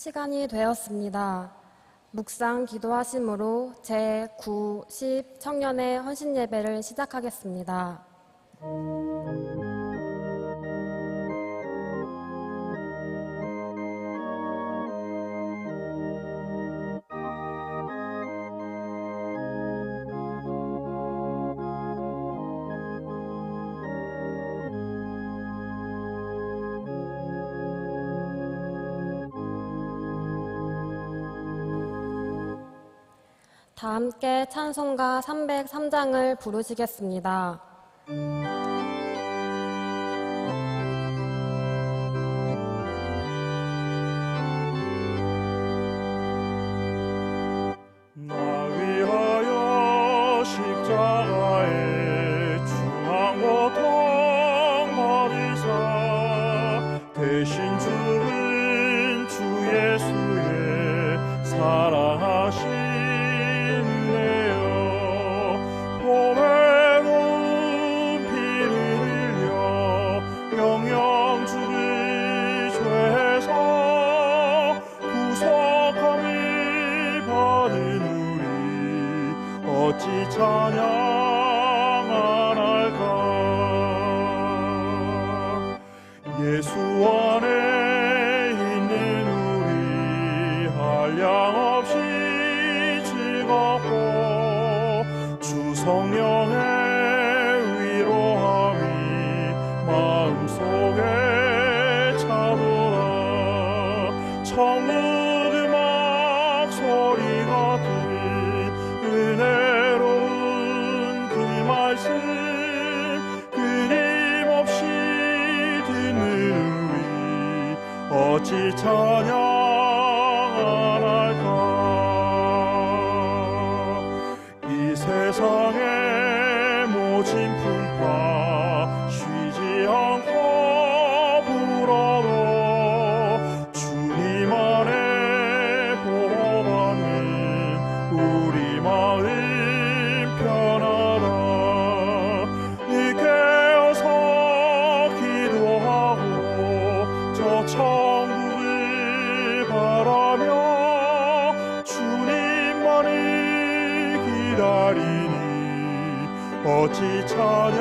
시간이 되었습니다. 묵상 기도하심으로 제9, 10 청년의 헌신 예배를 시작하겠습니다. 다 함께 찬송가 303장을 부르시겠습니다. 나 위하여 십자가에 중한 고통 받으사 대신 죽은 주 예수의 사랑하심 어찌 찬양하날까. 예수 안에 있는 우리 한량없이 즐겁고 주 성령의 위로함이 마음속에 차도다. 천국 음악 소리 같은 은혜로운 그 말씀 끊임없이 듣는 우리 어찌 찬양하날까. 이 세상의 모진 풍파 쉬지 않고 불어도 주님 안에 보호받는 우리 마음 편하다. 늦게 어서 기도하고 저 천국을 바라며 주님만을 기다리니 어찌 찬양하랄까.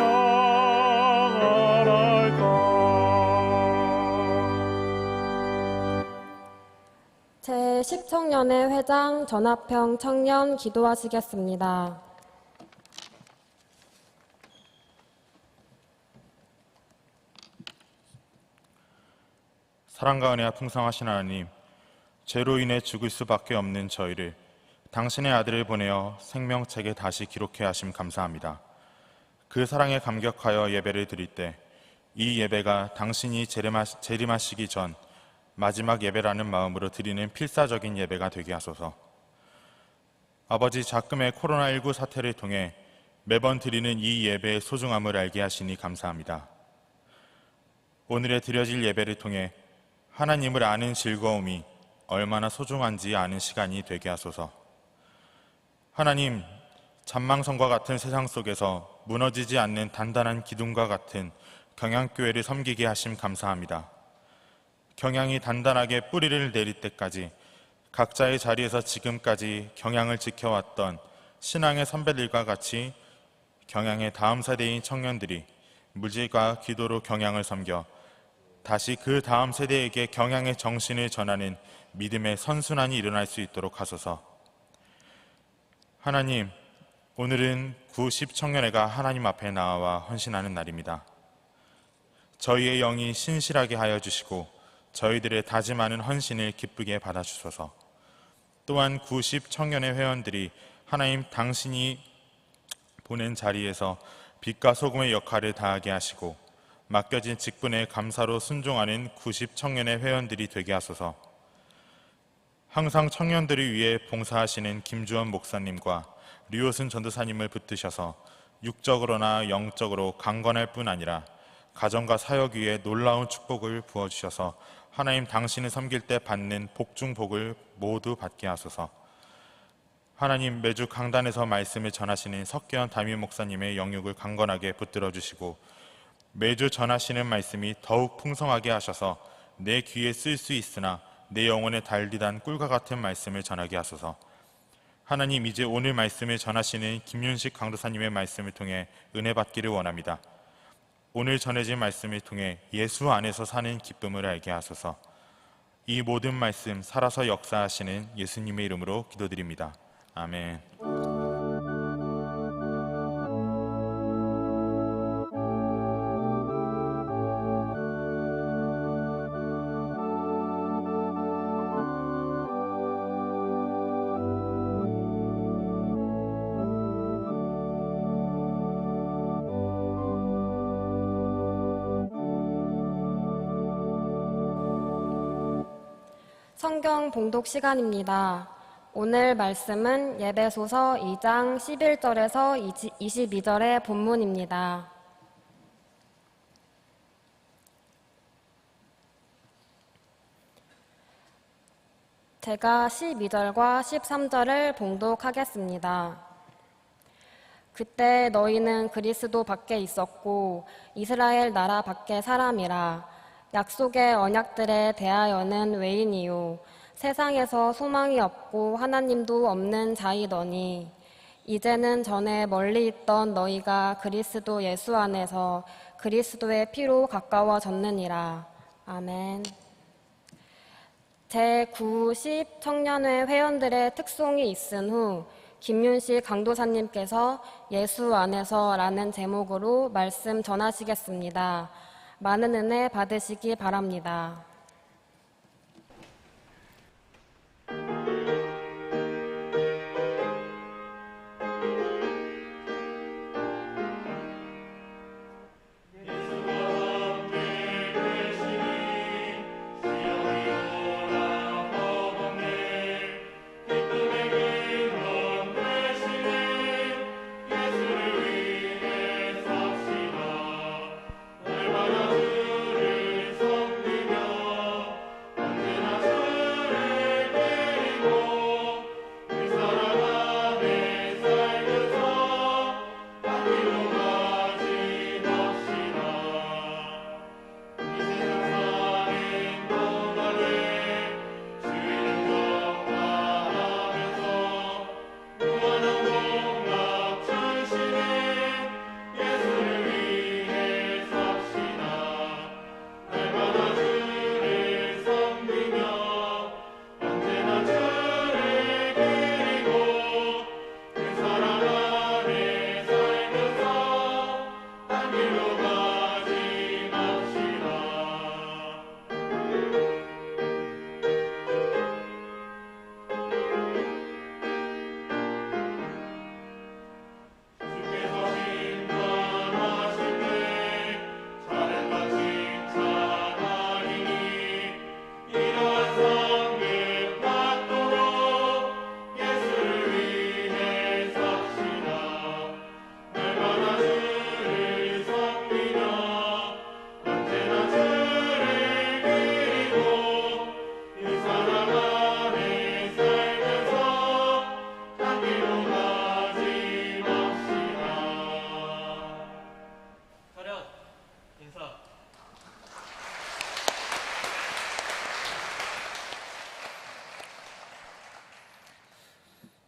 제10청년의 회장 전화평 청년 기도하시겠습니다. 사랑과 은혜가 풍성하신 하나님, 죄로 인해 죽을 수밖에 없는 저희를 당신의 아들을 보내어 생명책에 다시 기록해 하심 감사합니다. 그 사랑에 감격하여 예배를 드릴 때 이 예배가 당신이 재림하시기 전 마지막 예배라는 마음으로 드리는 필사적인 예배가 되게 하소서. 아버지, 작금의 코로나19 사태를 통해 매번 드리는 이 예배의 소중함을 알게 하시니 감사합니다. 오늘의 드려질 예배를 통해 하나님을 아는 즐거움이 얼마나 소중한지 아는 시간이 되게 하소서. 하나님, 잔망성과 같은 세상 속에서 무너지지 않는 단단한 기둥과 같은 경양교회를 섬기게 하심 감사합니다. 경양이 단단하게 뿌리를 내릴 때까지 각자의 자리에서 지금까지 경양을 지켜왔던 신앙의 선배들과 같이 경양의 다음 세대인 청년들이 물질과 기도로 경양을 섬겨 다시 그 다음 세대에게 경양의 정신을 전하는 믿음의 선순환이 일어날 수 있도록 하소서. 하나님, 오늘은 90 청년회가 하나님 앞에 나와 헌신하는 날입니다. 저희의 영이 신실하게 하여 주시고 저희들의 다짐하는 헌신을 기쁘게 받아주소서. 또한 90 청년회 회원들이 하나님 당신이 보낸 자리에서 빛과 소금의 역할을 다하게 하시고 맡겨진 직분에 감사로 순종하는 90 청년회 회원들이 되게 하소서. 항상 청년들을 위해 봉사하시는 김주원 목사님과 류호순 전도사님을 붙드셔서 육적으로나 영적으로 강건할 뿐 아니라 가정과 사역 위에 놀라운 축복을 부어주셔서 하나님 당신을 섬길 때 받는 복중복을 모두 받게 하소서. 하나님, 매주 강단에서 말씀을 전하시는 석계현 담임 목사님의 영육을 강건하게 붙들어 주시고 매주 전하시는 말씀이 더욱 풍성하게 하셔서 내 귀에 쓸 수 있으나 내 영혼에 달디단 꿀과 같은 말씀을 전하게 하소서. 하나님, 이제 오늘 말씀을 전하시는 김윤식 강도사님의 말씀을 통해 은혜 받기를 원합니다. 오늘 전해진 말씀을 통해 예수 안에서 사는 기쁨을 알게 하소서. 이 모든 말씀 살아서 역사하시는 예수님의 이름으로 기도드립니다. 아멘. 성경 봉독 시간입니다. 오늘 말씀은 예배소서 2장 11절에서 22절의 본문입니다. 제가 12절과 13절을 봉독하겠습니다. 그때 너희는 그리스도 밖에 있었고 이스라엘 나라 밖의 사람이라. 약속의 언약들에 대하여는 외인이요 세상에서 소망이 없고 하나님도 없는 자이더니 이제는 전에 멀리 있던 너희가 그리스도 예수 안에서 그리스도의 피로 가까워졌느니라. 아멘. 제9, 10 청년회 회원들의 특송이 있은 후 김윤식 강도사님께서 예수 안에서 라는 제목으로 말씀 전하시겠습니다. 많은 은혜 받으시기 바랍니다.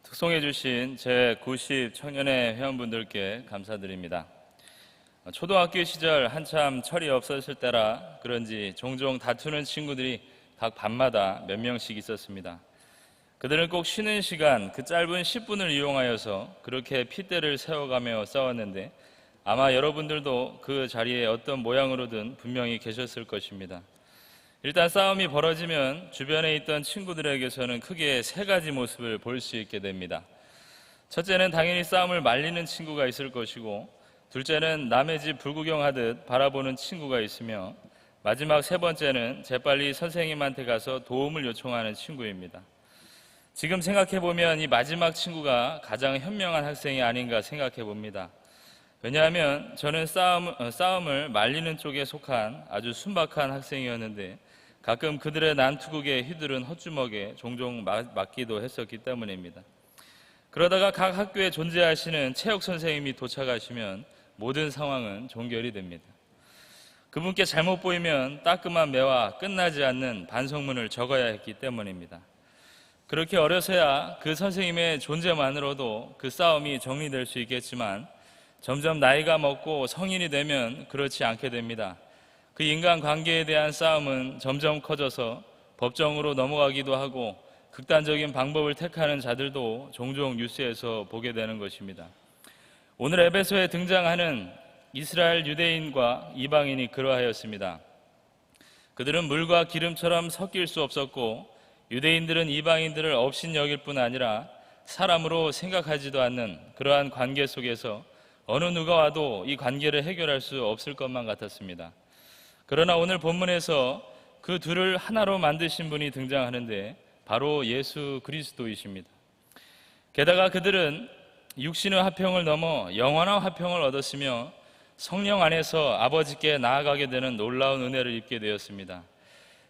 특송해 주신 제90 청년회 회원분들께 감사드립니다. 초등학교 시절 한참 철이 없었을 때라 그런지 종종 다투는 친구들이 각 반마다 몇 명씩 있었습니다. 그들은 꼭 쉬는 시간 그 짧은 10분을 이용하여서 그렇게 핏대를 세워가며 싸웠는데 아마 여러분들도 그 자리에 어떤 모양으로든 분명히 계셨을 것입니다. 일단 싸움이 벌어지면 주변에 있던 친구들에게서는 크게 세 가지 모습을 볼 수 있게 됩니다. 첫째는 당연히 싸움을 말리는 친구가 있을 것이고, 둘째는 남의 집 불구경하듯 바라보는 친구가 있으며, 마지막 세 번째는 재빨리 선생님한테 가서 도움을 요청하는 친구입니다. 지금 생각해보면 이 마지막 친구가 가장 현명한 학생이 아닌가 생각해봅니다. 왜냐하면 저는 싸움을 말리는 쪽에 속한 아주 순박한 학생이었는데 가끔 그들의 난투극에 휘두른 헛주먹에 종종 맞기도 했었기 때문입니다. 그러다가 각 학교에 존재하시는 체육 선생님이 도착하시면 모든 상황은 종결이 됩니다. 그분께 잘못 보이면 따끔한 매와 끝나지 않는 반성문을 적어야 했기 때문입니다. 그렇게 어려서야 그 선생님의 존재만으로도 그 싸움이 정리될 수 있겠지만 점점 나이가 먹고 성인이 되면 그렇지 않게 됩니다. 그 인간관계에 대한 싸움은 점점 커져서 법정으로 넘어가기도 하고 극단적인 방법을 택하는 자들도 종종 뉴스에서 보게 되는 것입니다. 오늘 에베소에 등장하는 이스라엘 유대인과 이방인이 그러하였습니다. 그들은 물과 기름처럼 섞일 수 없었고 유대인들은 이방인들을 업신여길 뿐 아니라 사람으로 생각하지도 않는 그러한 관계 속에서 어느 누가 와도 이 관계를 해결할 수 없을 것만 같았습니다. 그러나 오늘 본문에서 그 둘을 하나로 만드신 분이 등장하는데 바로 예수 그리스도이십니다. 게다가 그들은 육신의 화평을 넘어 영원한 화평을 얻었으며 성령 안에서 아버지께 나아가게 되는 놀라운 은혜를 입게 되었습니다.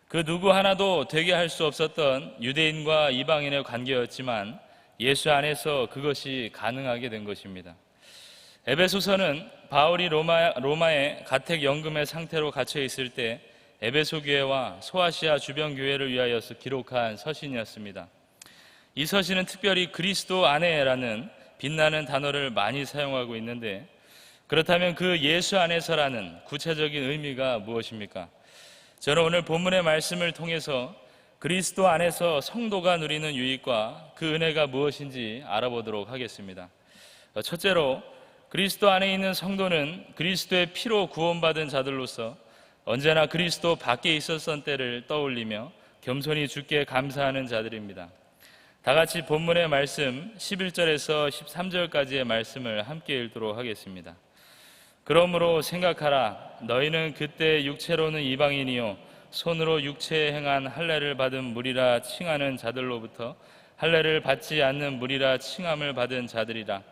그 누구 하나도 되게 할 수 없었던 유대인과 이방인의 관계였지만 예수 안에서 그것이 가능하게 된 것입니다. 에베소서는 바울이 로마의 가택 연금의 상태로 갇혀 있을 때 에베소 교회와 소아시아 주변 교회를 위하여서 기록한 서신이었습니다. 이 서신은 특별히 그리스도 안에라는 빛나는 단어를 많이 사용하고 있는데 그렇다면 그 예수 안에서라는 구체적인 의미가 무엇입니까? 저는 오늘 본문의 말씀을 통해서 그리스도 안에서 성도가 누리는 유익과 그 은혜가 무엇인지 알아보도록 하겠습니다. 첫째로 그리스도 안에 있는 성도는 그리스도의 피로 구원받은 자들로서 언제나 그리스도 밖에 있었던 때를 떠올리며 겸손히 주께 감사하는 자들입니다. 다 같이 본문의 말씀 11절에서 13절까지의 말씀을 함께 읽도록 하겠습니다. 그러므로 생각하라. 너희는 그때 육체로는 이방인이요 손으로 육체에 행한 할례를 받은 무리라 칭하는 자들로부터 할례를 받지 않는 무리라 칭함을 받은 자들이라.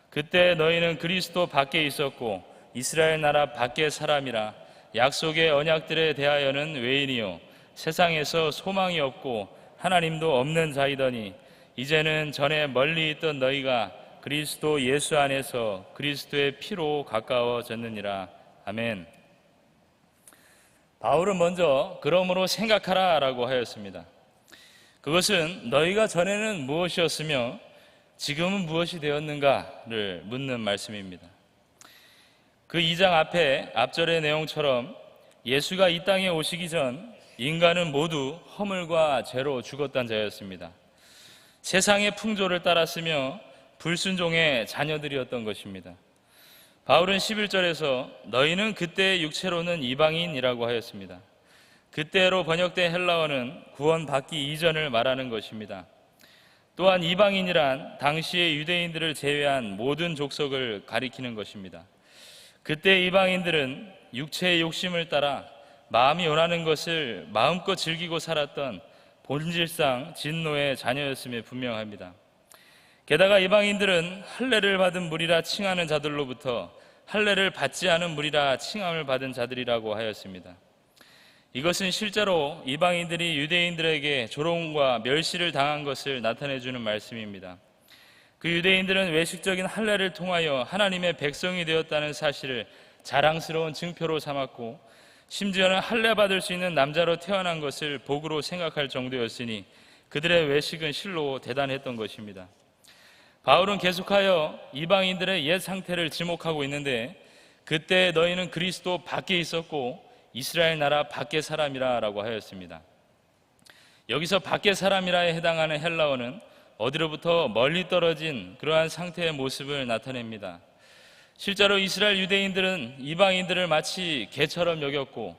그때 너희는 그리스도 밖에 있었고 이스라엘 나라 밖의 사람이라. 약속의 언약들에 대하여는 외인이요 세상에서 소망이 없고 하나님도 없는 자이더니 이제는 전에 멀리 있던 너희가 그리스도 예수 안에서 그리스도의 피로 가까워졌느니라. 아멘. 바울은 먼저 그러므로 생각하라 라고 하였습니다. 그것은 너희가 전에는 무엇이었으며 지금은 무엇이 되었는가를 묻는 말씀입니다. 그 2장 앞절의 내용처럼 예수가 이 땅에 오시기 전 인간은 모두 허물과 죄로 죽었던 자였습니다. 세상의 풍조를 따랐으며 불순종의 자녀들이었던 것입니다. 바울은 11절에서 너희는 그때 육체로는 이방인이라고 하였습니다. 그때로 번역된 헬라어는 구원받기 이전을 말하는 것입니다. 또한 이방인이란 당시의 유대인들을 제외한 모든 족속을 가리키는 것입니다. 그때 이방인들은 육체의 욕심을 따라 마음이 원하는 것을 마음껏 즐기고 살았던 본질상 진노의 자녀였음에 분명합니다. 게다가 이방인들은 할례를 받은 무리라 칭하는 자들로부터 할례를 받지 않은 무리라 칭함을 받은 자들이라고 하였습니다. 이것은 실제로 이방인들이 유대인들에게 조롱과 멸시를 당한 것을 나타내주는 말씀입니다. 그 유대인들은 외식적인 할례를 통하여 하나님의 백성이 되었다는 사실을 자랑스러운 증표로 삼았고 심지어는 할례 받을 수 있는 남자로 태어난 것을 복으로 생각할 정도였으니 그들의 외식은 실로 대단했던 것입니다. 바울은 계속하여 이방인들의 옛 상태를 지목하고 있는데 그때 너희는 그리스도 밖에 있었고 이스라엘 나라 밖의 사람이라 라고 하였습니다. 여기서 밖의 사람이라에 해당하는 헬라어는 어디로부터 멀리 떨어진 그러한 상태의 모습을 나타냅니다. 실제로 이스라엘 유대인들은 이방인들을 마치 개처럼 여겼고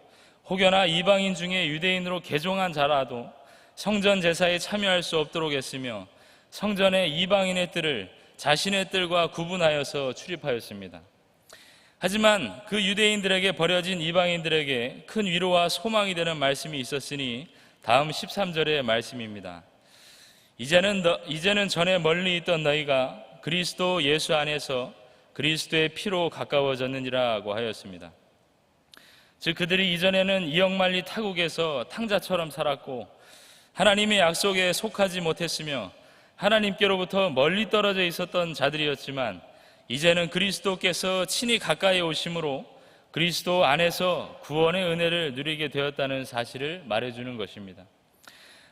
혹여나 이방인 중에 유대인으로 개종한 자라도 성전 제사에 참여할 수 없도록 했으며 성전에 이방인의 뜰을 자신의 뜰과 구분하여서 출입하였습니다. 하지만 그 유대인들에게 버려진 이방인들에게 큰 위로와 소망이 되는 말씀이 있었으니 다음 13절의 말씀입니다. 이제는 전에 멀리 있던 너희가 그리스도 예수 안에서 그리스도의 피로 가까워졌느니라고 하였습니다. 즉 그들이 이전에는 이역만리 타국에서 탕자처럼 살았고 하나님의 약속에 속하지 못했으며 하나님께로부터 멀리 떨어져 있었던 자들이었지만 이제는 그리스도께서 친히 가까이 오심으로 그리스도 안에서 구원의 은혜를 누리게 되었다는 사실을 말해주는 것입니다.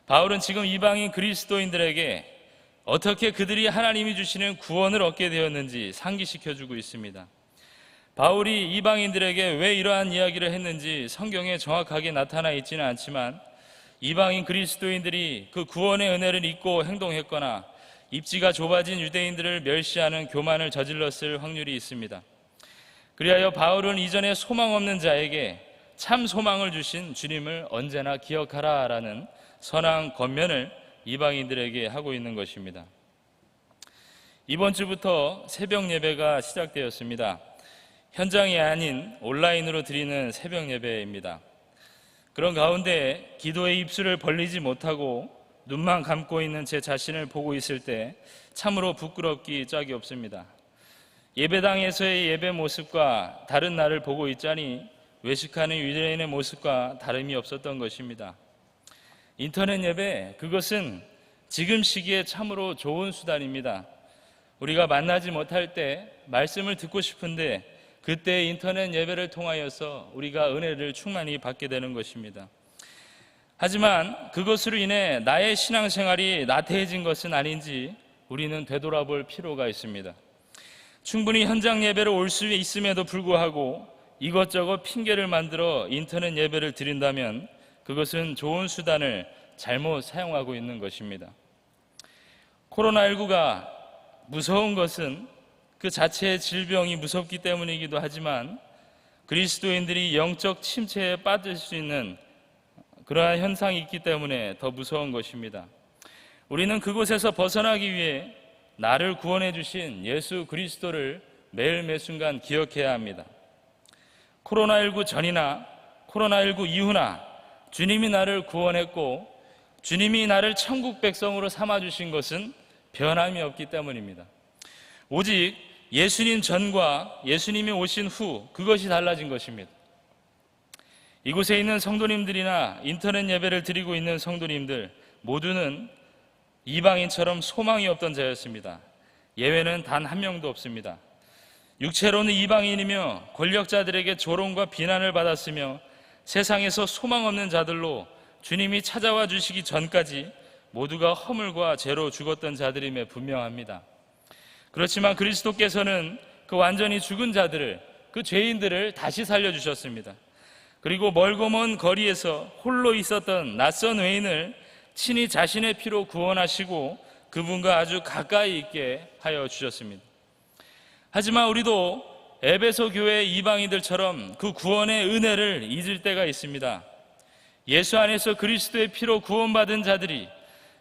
바울은 지금 이방인 그리스도인들에게 어떻게 그들이 하나님이 주시는 구원을 얻게 되었는지 상기시켜주고 있습니다. 바울이 이방인들에게 왜 이러한 이야기를 했는지 성경에 정확하게 나타나 있지는 않지만 이방인 그리스도인들이 그 구원의 은혜를 잊고 행동했거나 입지가 좁아진 유대인들을 멸시하는 교만을 저질렀을 확률이 있습니다. 그리하여 바울은 이전에 소망 없는 자에게 참 소망을 주신 주님을 언제나 기억하라라는 선한 권면을 이방인들에게 하고 있는 것입니다. 이번 주부터 새벽 예배가 시작되었습니다. 현장이 아닌 온라인으로 드리는 새벽 예배입니다. 그런 가운데 기도의 입술을 벌리지 못하고 눈만 감고 있는 제 자신을 보고 있을 때 참으로 부끄럽기 짝이 없습니다. 예배당에서의 예배 모습과 다른 나를 보고 있자니 외식하는 유대인의 모습과 다름이 없었던 것입니다. 인터넷 예배, 그것은 지금 시기에 참으로 좋은 수단입니다. 우리가 만나지 못할 때 말씀을 듣고 싶은데 그때 인터넷 예배를 통하여서 우리가 은혜를 충만히 받게 되는 것입니다. 하지만 그것으로 인해 나의 신앙생활이 나태해진 것은 아닌지 우리는 되돌아볼 필요가 있습니다. 충분히 현장 예배로 올 수 있음에도 불구하고 이것저것 핑계를 만들어 인터넷 예배를 드린다면 그것은 좋은 수단을 잘못 사용하고 있는 것입니다. 코로나19가 무서운 것은 그 자체의 질병이 무섭기 때문이기도 하지만 그리스도인들이 영적 침체에 빠질 수 있는 그러한 현상이 있기 때문에 더 무서운 것입니다. 우리는 그곳에서 벗어나기 위해 나를 구원해 주신 예수 그리스도를 매일 매순간 기억해야 합니다. 코로나19 전이나 코로나19 이후나 주님이 나를 구원했고 주님이 나를 천국 백성으로 삼아주신 것은 변함이 없기 때문입니다. 오직 예수님 전과 예수님이 오신 후 그것이 달라진 것입니다. 이곳에 있는 성도님들이나 인터넷 예배를 드리고 있는 성도님들 모두는 이방인처럼 소망이 없던 자였습니다. 예외는 단 한 명도 없습니다. 육체로는 이방인이며 권력자들에게 조롱과 비난을 받았으며 세상에서 소망 없는 자들로 주님이 찾아와 주시기 전까지 모두가 허물과 죄로 죽었던 자들임에 분명합니다. 그렇지만 그리스도께서는 그 완전히 죽은 자들을, 그 죄인들을 다시 살려주셨습니다. 그리고 멀고 먼 거리에서 홀로 있었던 낯선 외인을 친히 자신의 피로 구원하시고 그분과 아주 가까이 있게 하여 주셨습니다. 하지만 우리도 에베소 교회 이방인들처럼 그 구원의 은혜를 잊을 때가 있습니다. 예수 안에서 그리스도의 피로 구원받은 자들이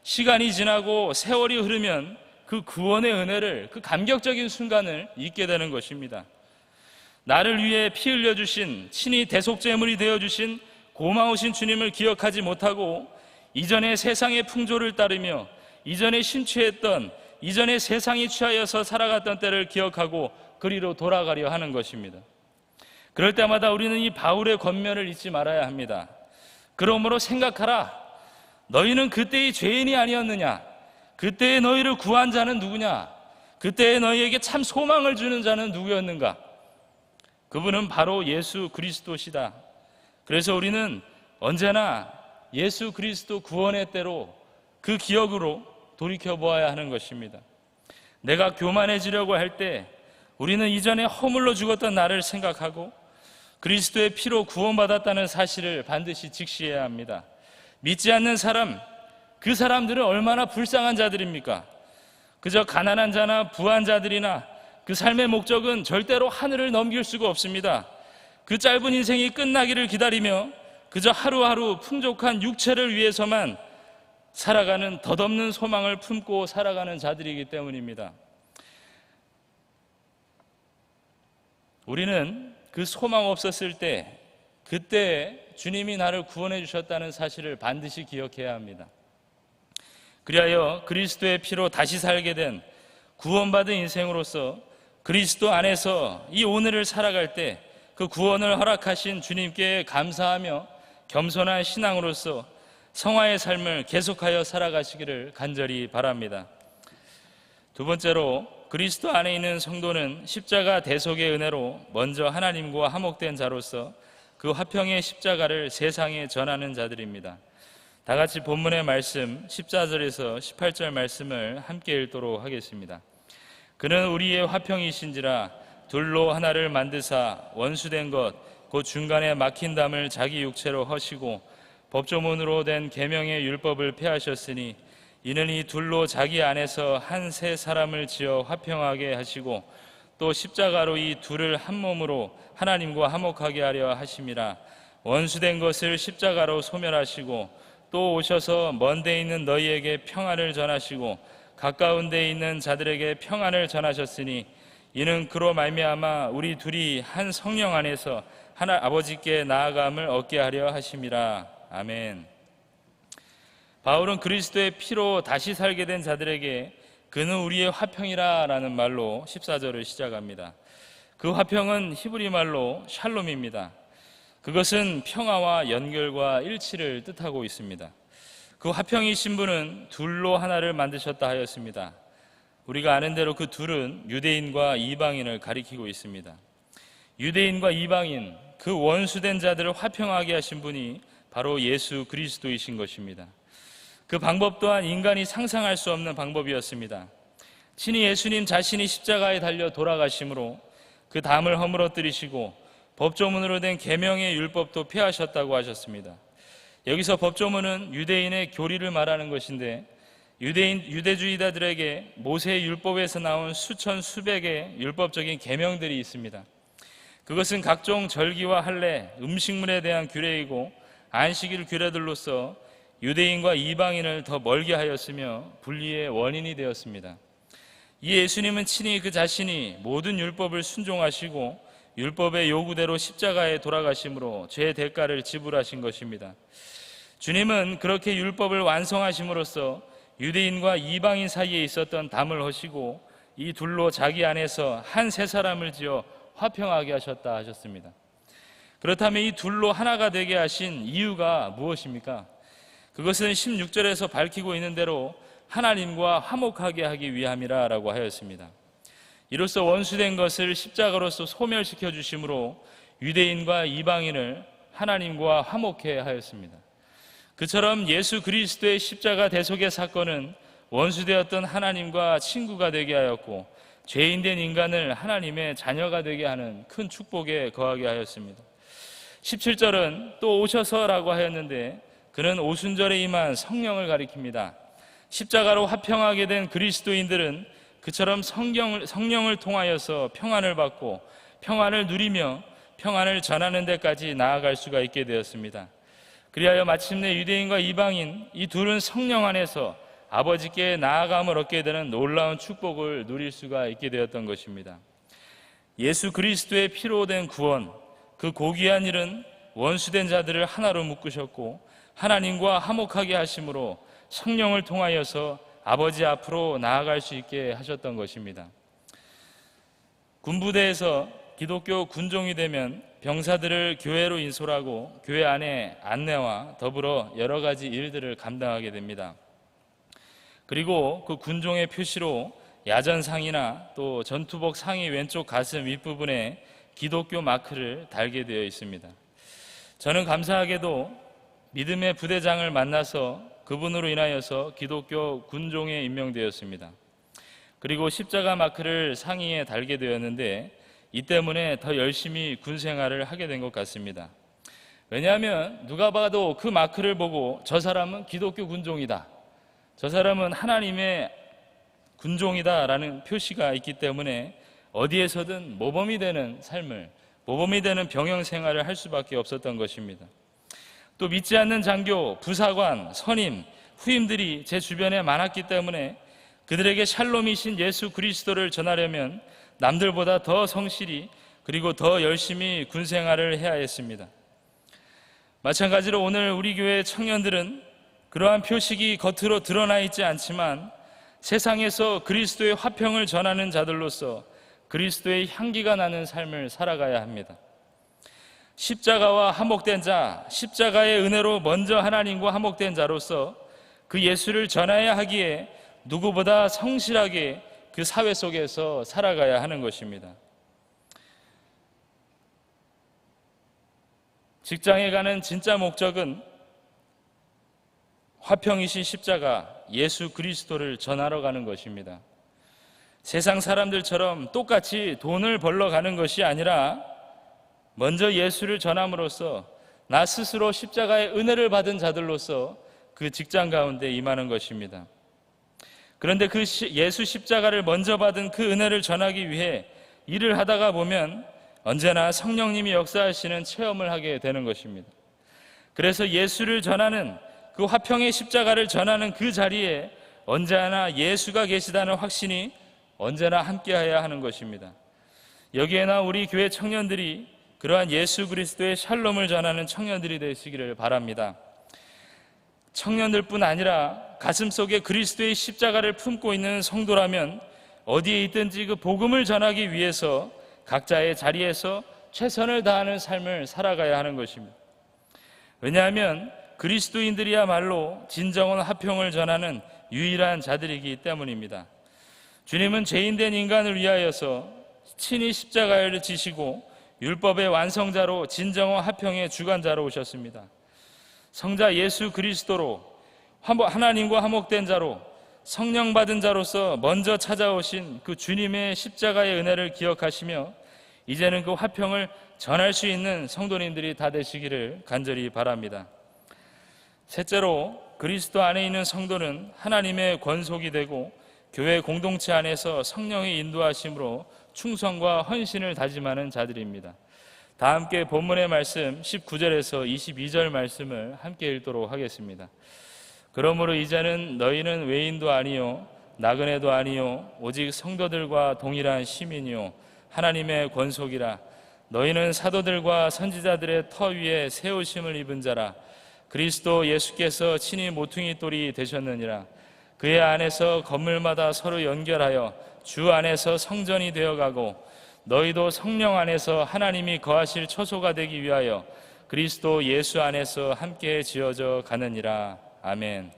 시간이 지나고 세월이 흐르면 그 구원의 은혜를, 그 감격적인 순간을 잊게 되는 것입니다. 나를 위해 피 흘려주신, 친히 대속제물이 되어주신 고마우신 주님을 기억하지 못하고 이전의 세상의 풍조를 따르며 이전에 심취했던, 이전에 세상이 취하여서 살아갔던 때를 기억하고 그리로 돌아가려 하는 것입니다. 그럴 때마다 우리는 이 바울의 권면을 잊지 말아야 합니다. 그러므로 생각하라. 너희는 그때의 죄인이 아니었느냐? 그때에 너희를 구한 자는 누구냐? 그때에 너희에게 참 소망을 주는 자는 누구였는가? 그분은 바로 예수 그리스도시다. 그래서 우리는 언제나 예수 그리스도 구원의 때로 그 기억으로 돌이켜보아야 하는 것입니다. 내가 교만해지려고 할 때 우리는 이전에 허물로 죽었던 나를 생각하고 그리스도의 피로 구원받았다는 사실을 반드시 직시해야 합니다. 믿지 않는 사람, 그 사람들은 얼마나 불쌍한 자들입니까? 그저 가난한 자나 부한 자들이나 그 삶의 목적은 절대로 하늘을 넘길 수가 없습니다. 그 짧은 인생이 끝나기를 기다리며 그저 하루하루 풍족한 육체를 위해서만 살아가는 덧없는 소망을 품고 살아가는 자들이기 때문입니다. 우리는 그 소망 없었을 때, 그때 주님이 나를 구원해 주셨다는 사실을 반드시 기억해야 합니다. 그리하여 그리스도의 피로 다시 살게 된 구원받은 인생으로서 그리스도 안에서 이 오늘을 살아갈 때 그 구원을 허락하신 주님께 감사하며 겸손한 신앙으로서 성화의 삶을 계속하여 살아가시기를 간절히 바랍니다. 두 번째로 그리스도 안에 있는 성도는 십자가 대속의 은혜로 먼저 하나님과 화목된 자로서 그 화평의 십자가를 세상에 전하는 자들입니다. 다 같이 본문의 말씀 14절에서 18절 말씀을 함께 읽도록 하겠습니다. 그는 우리의 화평이신지라 둘로 하나를 만드사 원수된 것 곧 중간에 막힌 담을 자기 육체로 허시고 법조문으로 된 계명의 율법을 폐하셨으니 이는 이 둘로 자기 안에서 한 세 사람을 지어 화평하게 하시고 또 십자가로 이 둘을 한 몸으로 하나님과 화목하게 하려 하심이라. 원수된 것을 십자가로 소멸하시고 또 오셔서 먼 데 있는 너희에게 평안을 전하시고 가까운 데 있는 자들에게 평안을 전하셨으니 이는 그로 말미암아 우리 둘이 한 성령 안에서 하나 아버지께 나아감을 얻게 하려 하심이라. 아멘. 바울은 그리스도의 피로 다시 살게 된 자들에게 그는 우리의 화평이라 라는 말로 14절을 시작합니다. 그 화평은 히브리 말로 샬롬입니다. 그것은 평화와 연결과 일치를 뜻하고 있습니다. 그 화평이신 분은 둘로 하나를 만드셨다 하였습니다. 우리가 아는 대로 그 둘은 유대인과 이방인을 가리키고 있습니다. 유대인과 이방인, 그 원수된 자들을 화평하게 하신 분이 바로 예수 그리스도이신 것입니다. 그 방법 또한 인간이 상상할 수 없는 방법이었습니다. 친히 예수님 자신이 십자가에 달려 돌아가심으로 그 담을 허물어뜨리시고 법조문으로 된 계명의 율법도 폐하셨다고 하셨습니다. 여기서 법조문은 유대인의 교리를 말하는 것인데 유대주의자들에게 모세의 율법에서 나온 수천 수백의 율법적인 계명들이 있습니다. 그것은 각종 절기와 할례, 음식물에 대한 규례이고 안식일 규례들로서 유대인과 이방인을 더 멀게 하였으며 분리의 원인이 되었습니다. 이 예수님은 친히 그 자신이 모든 율법을 순종하시고 율법의 요구대로 십자가에 돌아가심으로 죄의 대가를 지불하신 것입니다. 주님은 그렇게 율법을 완성하심으로써 유대인과 이방인 사이에 있었던 담을 허시고 이 둘로 자기 안에서 한 세 사람을 지어 화평하게 하셨다 하셨습니다. 그렇다면 이 둘로 하나가 되게 하신 이유가 무엇입니까? 그것은 16절에서 밝히고 있는 대로 하나님과 화목하게 하기 위함이라 라고 하였습니다. 이로써 원수된 것을 십자가로서 소멸시켜 주심으로 유대인과 이방인을 하나님과 화목해 하였습니다. 그처럼 예수 그리스도의 십자가 대속의 사건은 원수되었던 하나님과 친구가 되게 하였고 죄인된 인간을 하나님의 자녀가 되게 하는 큰 축복에 거하게 하였습니다. 17절은 또 오셔서라고 하였는데 그는 오순절에 임한 성령을 가리킵니다. 십자가로 화평하게 된 그리스도인들은 그처럼 성령을 통하여서 평안을 받고 평안을 누리며 평안을 전하는 데까지 나아갈 수가 있게 되었습니다. 그리하여 마침내 유대인과 이방인 이 둘은 성령 안에서 아버지께 나아감을 얻게 되는 놀라운 축복을 누릴 수가 있게 되었던 것입니다. 예수 그리스도의 피로 된 구원, 그 고귀한 일은 원수된 자들을 하나로 묶으셨고 하나님과 화목하게 하심으로 성령을 통하여서 아버지 앞으로 나아갈 수 있게 하셨던 것입니다. 군부대에서 기독교 군종이 되면 병사들을 교회로 인솔하고 교회 안에 안내와 더불어 여러 가지 일들을 감당하게 됩니다. 그리고 그 군종의 표시로 야전상이나 또 전투복 상의 왼쪽 가슴 윗부분에 기독교 마크를 달게 되어 있습니다. 저는 감사하게도 믿음의 부대장을 만나서 그분으로 인하여서 기독교 군종에 임명되었습니다. 그리고 십자가 마크를 상의에 달게 되었는데 이 때문에 더 열심히 군 생활을 하게 된 것 같습니다. 왜냐하면 누가 봐도 그 마크를 보고 저 사람은 기독교 군종이다, 저 사람은 하나님의 군종이다 라는 표시가 있기 때문에 어디에서든 모범이 되는 삶을, 모범이 되는 병영 생활을 할 수밖에 없었던 것입니다. 또 믿지 않는 장교, 부사관, 선임, 후임들이 제 주변에 많았기 때문에 그들에게 샬롬이신 예수 그리스도를 전하려면 남들보다 더 성실히 그리고 더 열심히 군 생활을 해야 했습니다. 마찬가지로 오늘 우리 교회 청년들은 그러한 표식이 겉으로 드러나 있지 않지만 세상에서 그리스도의 화평을 전하는 자들로서 그리스도의 향기가 나는 삶을 살아가야 합니다. 십자가와 화목된 자, 십자가의 은혜로 먼저 하나님과 화목된 자로서 그 예수를 전해야 하기에 누구보다 성실하게 그 사회 속에서 살아가야 하는 것입니다. 직장에 가는 진짜 목적은 화평이신 십자가 예수 그리스도를 전하러 가는 것입니다. 세상 사람들처럼 똑같이 돈을 벌러 가는 것이 아니라 먼저 예수를 전함으로써 나 스스로 십자가의 은혜를 받은 자들로서 그 직장 가운데 임하는 것입니다. 그런데 그 예수 십자가를 먼저 받은 그 은혜를 전하기 위해 일을 하다가 보면 언제나 성령님이 역사하시는 체험을 하게 되는 것입니다. 그래서 예수를 전하는 그 화평의 십자가를 전하는 그 자리에 언제나 예수가 계시다는 확신이 언제나 함께해야 하는 것입니다. 여기에나 우리 교회 청년들이 그러한 예수 그리스도의 샬롬을 전하는 청년들이 되시기를 바랍니다. 청년들뿐 아니라 가슴속에 그리스도의 십자가를 품고 있는 성도라면 어디에 있든지 그 복음을 전하기 위해서 각자의 자리에서 최선을 다하는 삶을 살아가야 하는 것입니다. 왜냐하면 그리스도인들이야말로 진정한 화평을 전하는 유일한 자들이기 때문입니다. 주님은 죄인된 인간을 위하여서 친히 십자가를 지시고 율법의 완성자로 진정한 화평의 주관자로 오셨습니다. 성자 예수 그리스도로 하나님과 화목된 자로 성령 받은 자로서 먼저 찾아오신 그 주님의 십자가의 은혜를 기억하시며 이제는 그 화평을 전할 수 있는 성도님들이 다 되시기를 간절히 바랍니다. 셋째로, 그리스도 안에 있는 성도는 하나님의 권속이 되고 교회 공동체 안에서 성령의 인도하심으로 충성과 헌신을 다짐하는 자들입니다. 다 함께 본문의 말씀 19절에서 22절 말씀을 함께 읽도록 하겠습니다. 그러므로 이제는 너희는 외인도 아니요 나그네도 아니요 오직 성도들과 동일한 시민이요 하나님의 권속이라. 너희는 사도들과 선지자들의 터 위에 세우심을 입은 자라. 그리스도 예수께서 친히 모퉁이 돌이 되셨느니라. 그의 안에서 건물마다 서로 연결하여 주 안에서 성전이 되어가고 너희도 성령 안에서 하나님이 거하실 처소가 되기 위하여 그리스도 예수 안에서 함께 지어져 가느니라. 아멘.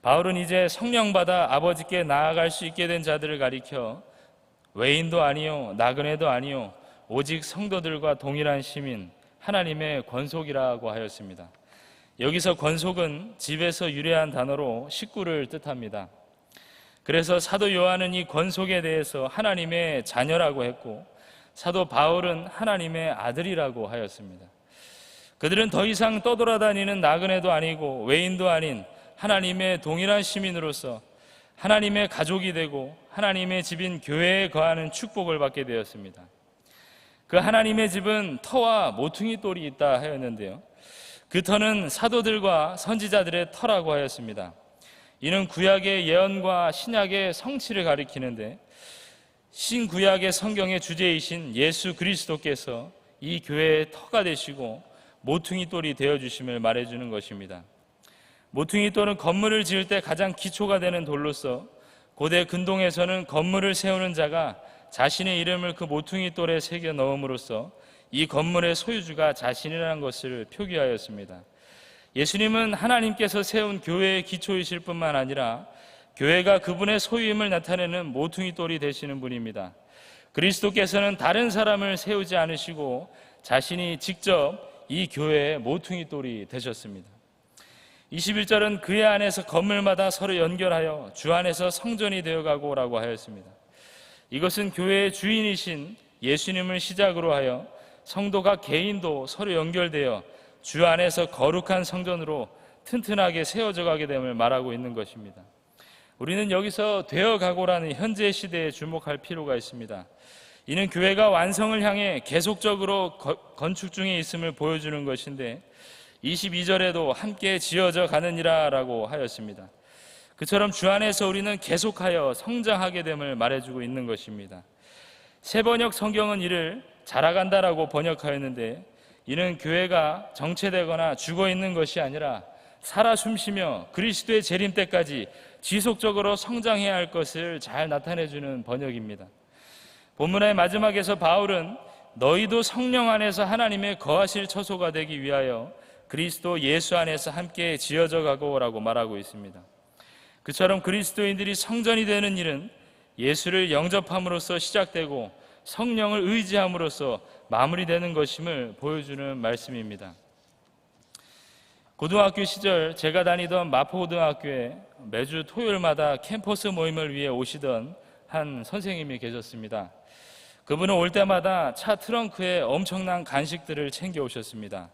바울은 이제 성령 받아 아버지께 나아갈 수 있게 된 자들을 가리켜 외인도 아니요 나그네도 아니요 오직 성도들과 동일한 시민 하나님의 권속이라고 하였습니다. 여기서 권속은 집에서 유래한 단어로 식구를 뜻합니다. 그래서 사도 요한은 이 권속에 대해서 하나님의 자녀라고 했고 사도 바울은 하나님의 아들이라고 하였습니다. 그들은 더 이상 떠돌아다니는 나그네도 아니고 외인도 아닌 하나님의 동일한 시민으로서 하나님의 가족이 되고 하나님의 집인 교회에 거하는 축복을 받게 되었습니다. 그 하나님의 집은 터와 모퉁이 돌이 있다 하였는데요, 그 터는 사도들과 선지자들의 터라고 하였습니다. 이는 구약의 예언과 신약의 성취를 가리키는데 신구약의 성경의 주제이신 예수 그리스도께서 이 교회의 터가 되시고 모퉁이 돌이 되어주심을 말해주는 것입니다. 모퉁이 돌은 건물을 지을 때 가장 기초가 되는 돌로서 고대 근동에서는 건물을 세우는 자가 자신의 이름을 그 모퉁이 돌에 새겨 넣음으로써 이 건물의 소유주가 자신이라는 것을 표기하였습니다. 예수님은 하나님께서 세운 교회의 기초이실 뿐만 아니라 교회가 그분의 소유임을 나타내는 모퉁이 돌이 되시는 분입니다. 그리스도께서는 다른 사람을 세우지 않으시고 자신이 직접 이 교회의 모퉁이 돌이 되셨습니다. 21절은 그의 안에서 건물마다 서로 연결하여 주 안에서 성전이 되어가고 라고 하였습니다. 이것은 교회의 주인이신 예수님을 시작으로 하여 성도가 개인도 서로 연결되어 주 안에서 거룩한 성전으로 튼튼하게 세워져 가게 됨을 말하고 있는 것입니다. 우리는 여기서 되어가고라는 현재 시대에 주목할 필요가 있습니다. 이는 교회가 완성을 향해 계속적으로 건축 중에 있음을 보여주는 것인데 22절에도 함께 지어져 가느니라 라고 하였습니다. 그처럼 주 안에서 우리는 계속하여 성장하게 됨을 말해주고 있는 것입니다. 새번역 성경은 이를 자라간다라고 번역하였는데 이는 교회가 정체되거나 죽어있는 것이 아니라 살아 숨쉬며 그리스도의 재림 때까지 지속적으로 성장해야 할 것을 잘 나타내주는 번역입니다. 본문의 마지막에서 바울은 너희도 성령 안에서 하나님의 거하실 처소가 되기 위하여 그리스도 예수 안에서 함께 지어져 가고 라고 말하고 있습니다. 그처럼 그리스도인들이 성전이 되는 일은 예수를 영접함으로써 시작되고 성령을 의지함으로써 마무리되는 것임을 보여주는 말씀입니다. 고등학교 시절 제가 다니던 마포고등학교에 매주 토요일마다 캠퍼스 모임을 위해 오시던 한 선생님이 계셨습니다. 그분은 올 때마다 차 트렁크에 엄청난 간식들을 챙겨 오셨습니다.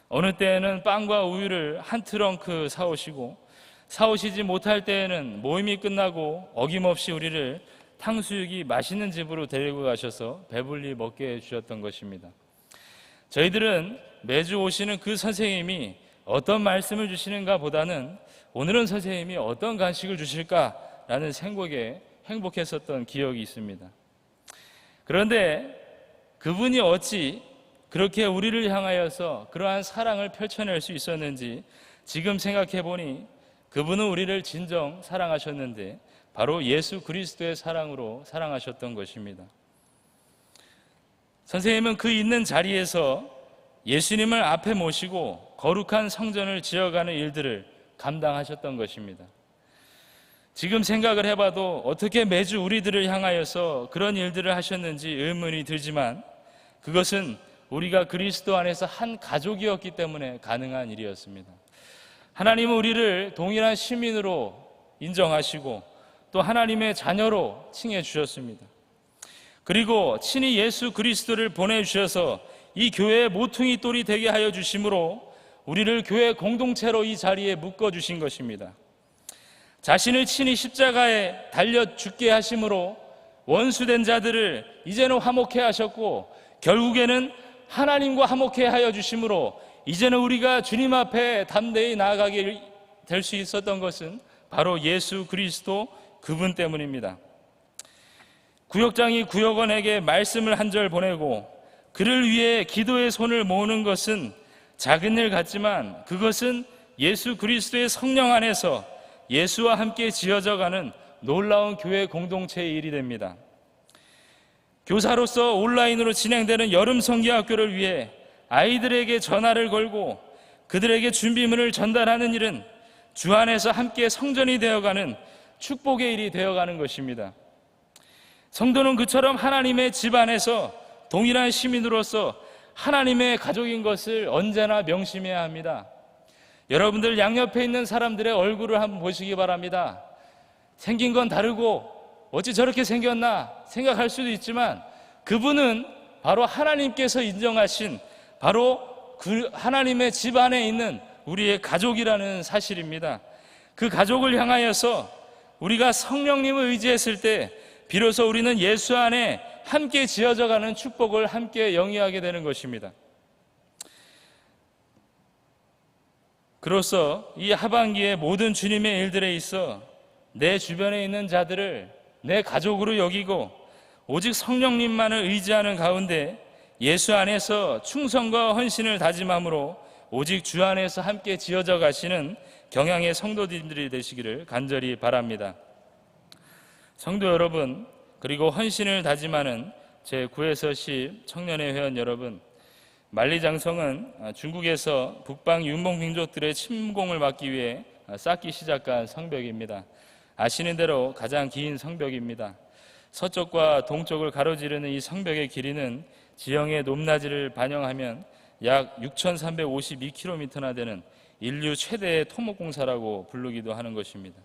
어느 때에는 빵과 우유를 한 트렁크 사오시고, 사오시지 못할 때에는 모임이 끝나고 어김없이 우리를 탕수육이 맛있는 집으로 데리고 가셔서 배불리 먹게 해주셨던 것입니다. 저희들은 매주 오시는 그 선생님이 어떤 말씀을 주시는가 보다는 오늘은 선생님이 어떤 간식을 주실까라는 생각에 행복했었던 기억이 있습니다. 그런데 그분이 어찌 그렇게 우리를 향하여서 그러한 사랑을 펼쳐낼 수 있었는지 지금 생각해 보니 그분은 우리를 진정 사랑하셨는데 바로 예수 그리스도의 사랑으로 사랑하셨던 것입니다. 선생님은 그 있는 자리에서 예수님을 앞에 모시고 거룩한 성전을 지어가는 일들을 감당하셨던 것입니다. 지금 생각을 해봐도 어떻게 매주 우리들을 향하여서 그런 일들을 하셨는지 의문이 들지만 그것은 우리가 그리스도 안에서 한 가족이었기 때문에 가능한 일이었습니다. 하나님은 우리를 동일한 시민으로 인정하시고 또 하나님의 자녀로 칭해 주셨습니다. 그리고 친히 예수 그리스도를 보내주셔서 이 교회의 모퉁이 돌이 되게 하여 주심으로 우리를 교회 공동체로 이 자리에 묶어주신 것입니다. 자신을 친히 십자가에 달려 죽게 하심으로 원수된 자들을 이제는 화목해 하셨고 결국에는 하나님과 화목해 하여 주심으로 이제는 우리가 주님 앞에 담대히 나아가게 될 수 있었던 것은 바로 예수 그리스도 그분 때문입니다. 구역장이 구역원에게 말씀을 한 절 보내고 그를 위해 기도의 손을 모으는 것은 작은 일 같지만 그것은 예수 그리스도의 성령 안에서 예수와 함께 지어져가는 놀라운 교회 공동체의 일이 됩니다. 교사로서 온라인으로 진행되는 여름 성기학교를 위해 아이들에게 전화를 걸고 그들에게 준비물을 전달하는 일은 주 안에서 함께 성전이 되어가는 축복의 일이 되어가는 것입니다. 성도는 그처럼 하나님의 집 안에서 동일한 시민으로서 하나님의 가족인 것을 언제나 명심해야 합니다. 여러분들 양옆에 있는 사람들의 얼굴을 한번 보시기 바랍니다. 생긴 건 다르고 어찌 저렇게 생겼나 생각할 수도 있지만 그분은 바로 하나님께서 인정하신 바로 그 하나님의 집 안에 있는 우리의 가족이라는 사실입니다. 그 가족을 향하여서 우리가 성령님을 의지했을 때 비로소 우리는 예수 안에 함께 지어져가는 축복을 함께 영위하게 되는 것입니다. 그로써 이 하반기의 모든 주님의 일들에 있어 내 주변에 있는 자들을 내 가족으로 여기고 오직 성령님만을 의지하는 가운데 예수 안에서 충성과 헌신을 다짐함으로 오직 주 안에서 함께 지어져 가시는 경향의 성도들이 되시기를 간절히 바랍니다. 성도 여러분, 그리고 헌신을 다짐하는 제9에서 10 청년회 회원 여러분, 만리장성은 중국에서 북방 윤몽 민족들의 침공을 막기 위해 쌓기 시작한 성벽입니다. 아시는 대로 가장 긴 성벽입니다. 서쪽과 동쪽을 가로지르는 이 성벽의 길이는 지형의 높낮이를 반영하면 약 6,352km나 되는 인류 최대의 토목공사라고 부르기도 하는 것입니다.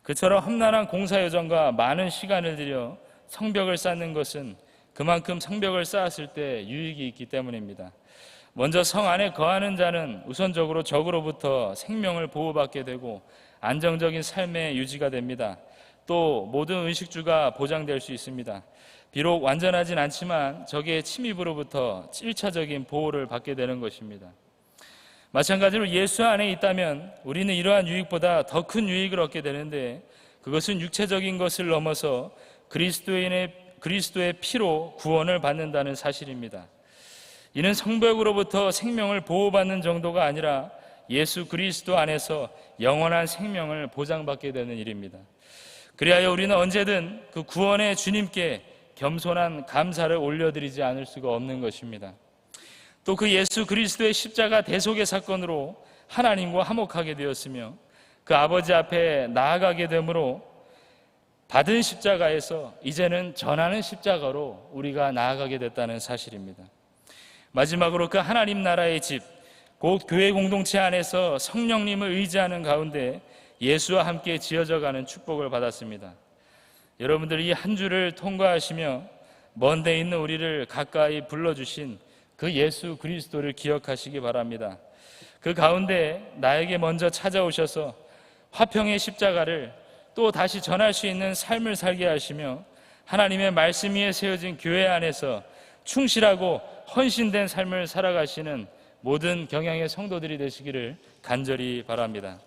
그처럼 험난한 공사 여정과 많은 시간을 들여 성벽을 쌓는 것은 그만큼 성벽을 쌓았을 때 유익이 있기 때문입니다. 먼저 성 안에 거하는 자는 우선적으로 적으로부터 생명을 보호받게 되고 안정적인 삶의 유지가 됩니다. 또 모든 의식주가 보장될 수 있습니다. 비록 완전하진 않지만 적의 침입으로부터 1차적인 보호를 받게 되는 것입니다. 마찬가지로 예수 안에 있다면 우리는 이러한 유익보다 더 큰 유익을 얻게 되는데 그것은 육체적인 것을 넘어서 그리스도의 피로 구원을 받는다는 사실입니다. 이는 성벽으로부터 생명을 보호받는 정도가 아니라 예수 그리스도 안에서 영원한 생명을 보장받게 되는 일입니다. 그리하여 우리는 언제든 그 구원의 주님께 겸손한 감사를 올려드리지 않을 수가 없는 것입니다. 또 그 예수 그리스도의 십자가 대속의 사건으로 하나님과 화목하게 되었으며 그 아버지 앞에 나아가게 되므로 받은 십자가에서 이제는 전하는 십자가로 우리가 나아가게 됐다는 사실입니다. 마지막으로 그 하나님 나라의 집, 곧 교회 공동체 안에서 성령님을 의지하는 가운데 예수와 함께 지어져 가는 축복을 받았습니다. 여러분들 이 한 주를 통과하시며 먼 데 있는 우리를 가까이 불러주신 그 예수 그리스도를 기억하시기 바랍니다. 그 가운데 나에게 먼저 찾아오셔서 화평의 십자가를 또 다시 전할 수 있는 삶을 살게 하시며 하나님의 말씀 위에 세워진 교회 안에서 충실하고 헌신된 삶을 살아가시는 모든 경향의 성도들이 되시기를 간절히 바랍니다.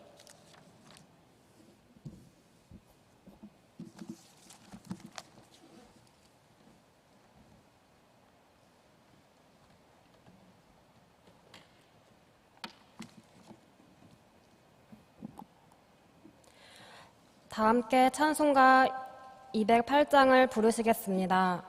다 함께 찬송가 208장을 부르시겠습니다.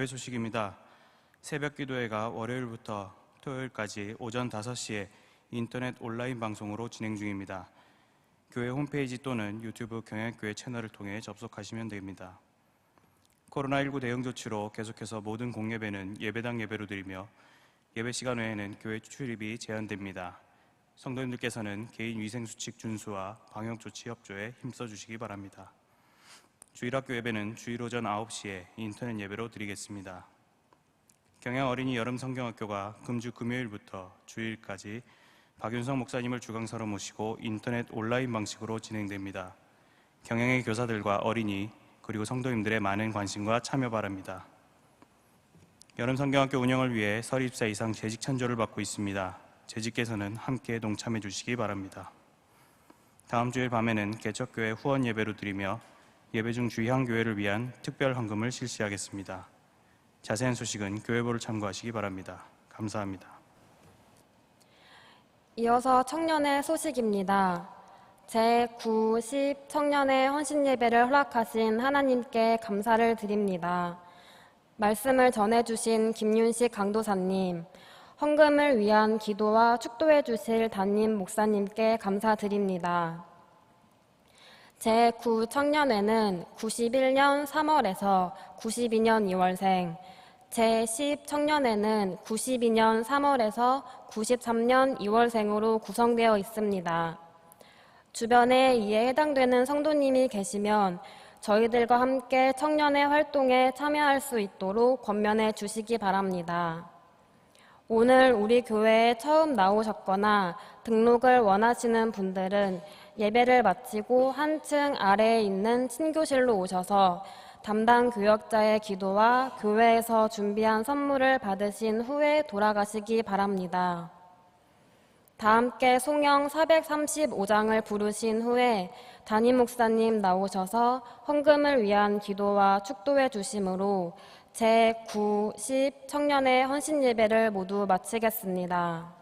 교회 소식입니다. 새벽 기도회가 월요일부터 토요일까지 오전 5시에 인터넷 온라인 방송으로 진행 중입니다. 교회 홈페이지 또는 유튜브 경향교회 채널을 통해 접속하시면 됩니다. 코로나19 대응 조치로 계속해서 모든 공예배는 예배당 예배로 드리며 예배 시간 외에는 교회 출입이 제한됩니다. 성도님들께서는 개인 위생수칙 준수와 방역조치 협조에 힘써 주시기 바랍니다. 주일학교 예배는 주일 오전 9시에 인터넷 예배로 드리겠습니다. 경향 어린이 여름 성경학교가 금주 금요일부터 주일까지 박윤성 목사님을 주강사로 모시고 인터넷 온라인 방식으로 진행됩니다. 경향의 교사들과 어린이 그리고 성도님들의 많은 관심과 참여 바랍니다. 여름 성경학교 운영을 위해 설립사 이상 재직 찬조를 받고 있습니다. 재직께서는 함께 동참해 주시기 바랍니다. 다음 주일 밤에는 개척교회 후원 예배로 드리며 예배 중 주의한 교회를 위한 특별 헌금을 실시하겠습니다. 자세한 소식은 교회보를 참고하시기 바랍니다. 감사합니다. 이어서 청년의 소식입니다. 제9, 10 청년의 헌신 예배를 허락하신 하나님께 감사를 드립니다. 말씀을 전해주신 김윤식 강도사님, 헌금을 위한 기도와 축도해 주실 담임 목사님께 감사드립니다. 제9 청년회는 91년 3월에서 92년 2월생, 제10 청년회는 92년 3월에서 93년 2월생으로 구성되어 있습니다. 주변에 이에 해당되는 성도님이 계시면 저희들과 함께 청년회 활동에 참여할 수 있도록 권면해 주시기 바랍니다. 오늘 우리 교회에 처음 나오셨거나 등록을 원하시는 분들은 예배를 마치고 한층 아래에 있는 친교실로 오셔서 담당 교역자의 기도와 교회에서 준비한 선물을 받으신 후에 돌아가시기 바랍니다. 다 함께 송영 435장을 부르신 후에 담임 목사님 나오셔서 헌금을 위한 기도와 축도해 주심으로 제9, 10 청년의 헌신 예배를 모두 마치겠습니다.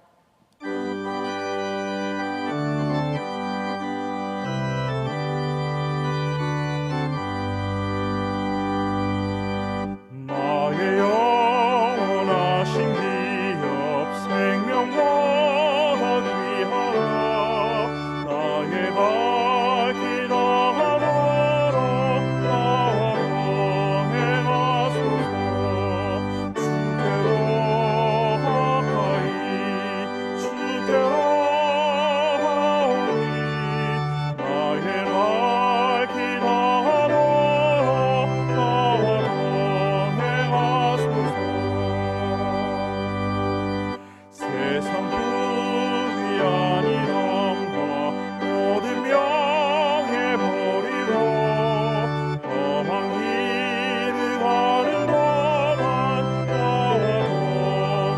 나의 영원하신 기업 생명보다 귀하라. 나의 갈 길 하나로 나와 동행하소서. 주께로 가까이 주께로 하오니 나의 갈 길 하나로 나와 동행하소서. 세상 부귀한 이름과 모든 명예 버리고 험한 길을 가는 동안 나와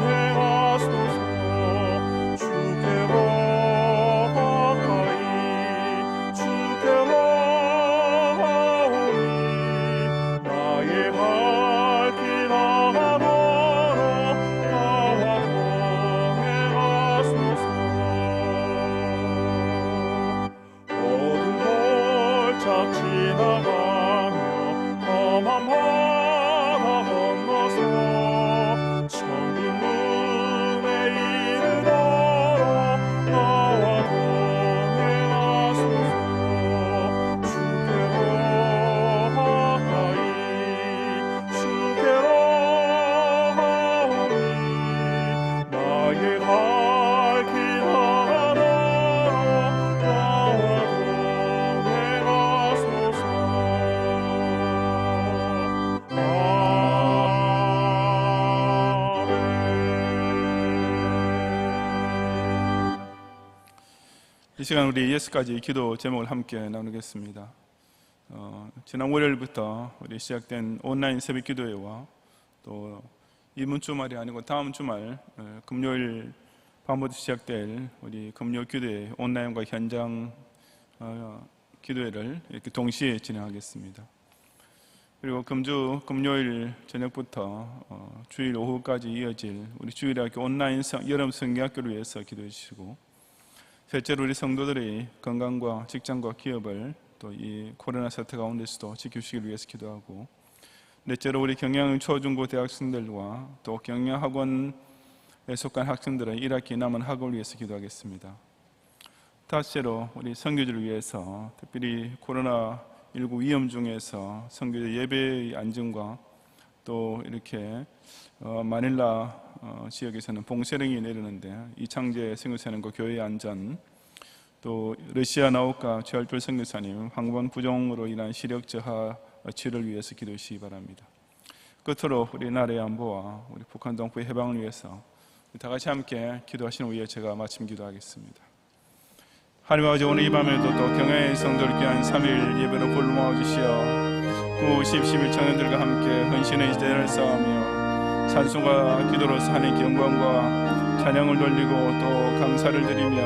동행하소서. 주께로 가까이 주께로 하오니 나의 갈 길 하나로 나와 동행하소서. 어둠 골짝 지나가며 험한 바다 건너서 천국 문에 이르도록 나와 동행하소서. 주께로 가까이 주께로 하오니 나의 갈 길 하나로 나와 동행하소서. 아멘. 이 시간 우리 6가지 기도 제목을 함께 나누겠습니다. 지난 월요일부터 우리 시작된 온라인 새벽 기도회와 또 이번 주말이 아니고 다음 주말 금요일 밤부터 시작될 우리 금요 기도회 온라인과 현장 기도회를 이렇게 동시에 진행하겠습니다. 그리고 금요일 저녁부터 주일 오후까지 이어질 우리 주일학교 온라인 여름 성경학교를 위해서 기도해 주시고, 셋째로 우리 성도들의 건강과 직장과 기업을 또 이 코로나 사태 가운데서도 지켜주시기 위해서 기도하고, 넷째로 우리 경영 초중고 대학생들과 또 경영학원에 속한 학생들의 1학기 남은 학업을 위해서 기도하겠습니다. 다섯째로 우리 선교지를 위해서 특별히 코로나19 위험 중에서 선교지 예배의 안전과 또 이렇게 마닐라 지역에서는 봉쇄령이 내리는데 이창재 선교사님과 교회의 안전, 또 러시아 나우카 최활돌 선교사님 황번 부종으로 인한 시력 저하 치료를 위해서 기도해 주시기 바랍니다. 끝으로 우리 나라의 안보와 우리 북한 동포의 해방을 위해서 다 같이 함께 기도하시는 후에 제가 마침 기도하겠습니다. 하나님 아버지, 오늘 이 밤에도 또 경야의 성도를 귀한 3일 예배로 불러 모아주시어 9, 10, 11 청년들과 함께 헌신의 제단을 쌓으며 찬송과 기도로서 하나님께 영광과 찬양을 돌리고 또 감사를 드리며